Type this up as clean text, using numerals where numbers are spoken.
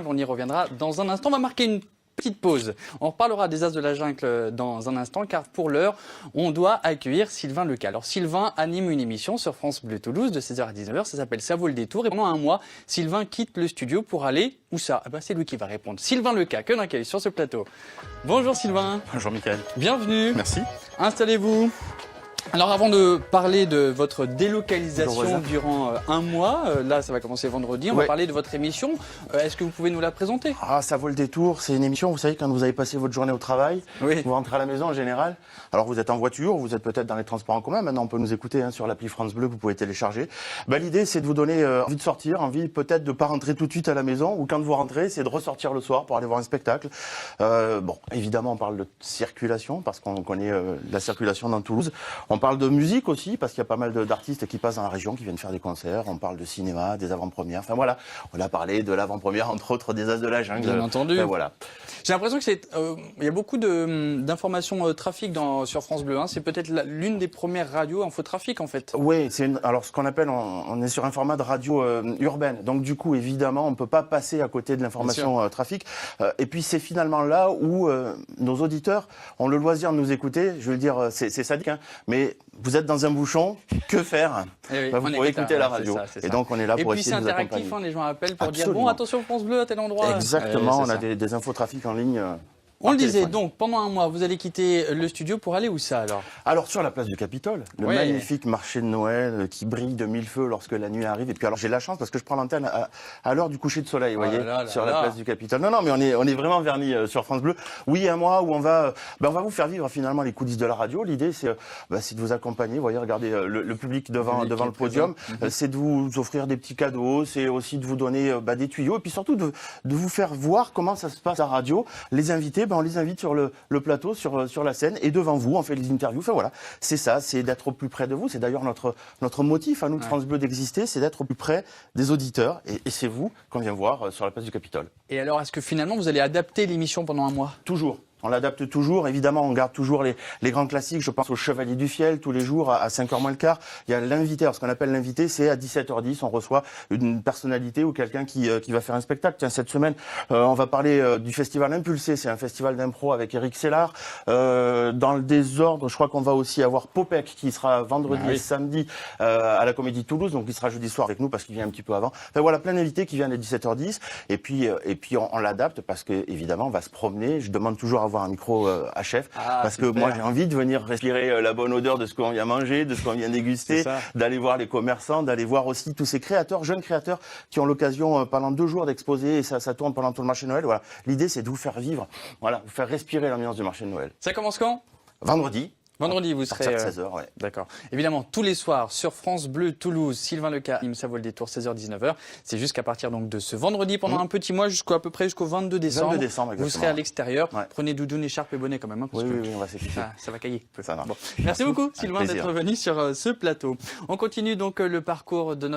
On y reviendra dans un instant. On va marquer une petite pause. On reparlera des As de la Jungle dans un instant, car pour l'heure, on doit accueillir Sylvain Lecas. Alors Sylvain anime une émission sur France Bleu Toulouse de 16h à 19h. Ça s'appelle Ça vaut le détour. Et pendant un mois, Sylvain quitte le studio pour aller où ça? C'est lui qui va répondre. Sylvain Lecas, que d'accueil sur ce plateau. Bonjour Sylvain. Bonjour Mickaël. Bienvenue. Merci. Installez-vous. Alors avant de parler de votre délocalisation durant un mois, là ça va commencer vendredi, on va parler de votre émission. Est-ce que vous pouvez nous la présenter? Ça vaut le détour, c'est une émission, vous savez, quand vous avez passé votre journée au travail, vous rentrez à la maison en général, alors vous êtes en voiture, vous êtes peut-être dans les transports en commun, maintenant on peut nous écouter sur l'appli France Bleu que vous pouvez télécharger. L'idée c'est de vous donner envie de sortir, envie peut-être de ne pas rentrer tout de suite à la maison, ou quand vous rentrez, c'est de ressortir le soir pour aller voir un spectacle. Évidemment on parle de circulation, parce qu'on connaît la circulation dans Toulouse. On parle de musique aussi, parce qu'il y a pas mal d'artistes qui passent dans la région, qui viennent faire des concerts. On parle de cinéma, des avant-premières. Enfin voilà, on a parlé de l'avant-première, entre autres, des As de la Jungle. Bien entendu. Voilà. J'ai l'impression que il y a beaucoup d'informations trafic sur France Bleu. C'est peut-être l'une des premières radios infotrafic en fait. Oui, alors ce qu'on appelle, on est sur un format de radio urbaine. Donc du coup, évidemment, on ne peut pas passer à côté de l'information trafic. Et puis c'est finalement là où nos auditeurs ont le loisir de nous écouter. Je veux dire, c'est sadique, mais vous êtes dans un bouchon, que faire? Vous pouvez écouter la radio. Et donc on est là pour essayer de vous accompagner. Et puis c'est interactif, les gens appellent pour dire bon, attention France Bleu à tel endroit. Exactement, on a des infotrafics en ligne. On le disait, donc pendant un mois, vous allez quitter le studio pour aller où ça alors? Alors sur la place du Capitole, le magnifique marché de Noël qui brille de mille feux lorsque la nuit arrive. Et puis alors j'ai la chance parce que je prends l'antenne à l'heure du coucher de soleil, vous voyez, sur la place du Capitole. Non, mais on est vraiment vernis sur France Bleu. Oui, un mois où on va vous faire vivre finalement les coulisses de la radio. L'idée c'est de vous accompagner, vous voyez, regardez le public devant le podium. C'est de vous offrir des petits cadeaux, c'est aussi de vous donner des tuyaux et puis surtout de vous faire voir comment ça se passe à la radio. Les invités, on les invite sur le plateau, sur la scène, et devant vous, on fait les interviews. Enfin voilà, c'est ça, c'est d'être au plus près de vous. C'est d'ailleurs notre motif à nous de France Bleu d'exister, c'est d'être au plus près des auditeurs. Et c'est vous qu'on vient voir sur la place du Capitole. Et alors, est-ce que finalement, vous allez adapter l'émission pendant un mois? Toujours. On l'adapte toujours, évidemment, on garde toujours les grands classiques. Je pense au Chevalier du Fiel, tous les jours, à 5h moins le quart. Il y a l'invité. Alors, ce qu'on appelle l'invité, c'est à 17h10, on reçoit une personnalité ou quelqu'un qui va faire un spectacle. Tiens, cette semaine, on va parler du festival Impulsé. C'est un festival d'impro avec Eric Sellard. Dans le désordre, je crois qu'on va aussi avoir Popek, qui sera vendredi et samedi à la Comédie de Toulouse. Donc, il sera jeudi soir avec nous parce qu'il vient un petit peu avant. Enfin, voilà, plein d'invités qui viennent à 17h10. Et puis on l'adapte parce que, évidemment, on va se promener. Je demande toujours à avoir un micro à chef, parce que moi j'ai envie de venir respirer la bonne odeur de ce qu'on vient manger, de ce qu'on vient déguster, d'aller voir les commerçants, d'aller voir aussi tous ces créateurs, jeunes créateurs qui ont l'occasion pendant 2 jours d'exposer, et ça tourne pendant tout le marché de Noël. Voilà. L'idée c'est de vous faire vivre, vous faire respirer l'ambiance du marché de Noël. Ça commence quand? Vendredi. Vendredi, vous serez... 16h, D'accord. Évidemment, tous les soirs, sur France Bleu Toulouse, Sylvain Lecas, Ça vaut le détour, 16h-19h. C'est jusqu'à partir donc de ce vendredi, pendant un petit mois, à peu près jusqu'au 22 décembre. 22 décembre, exactement. Vous serez à l'extérieur. Prenez doudoune, écharpe et bonnet quand même. Parce que on va s'équiper. Ça va cailler. Ça va. Bon. Merci beaucoup, Sylvain, d'être venu sur ce plateau. On continue donc le parcours de notre...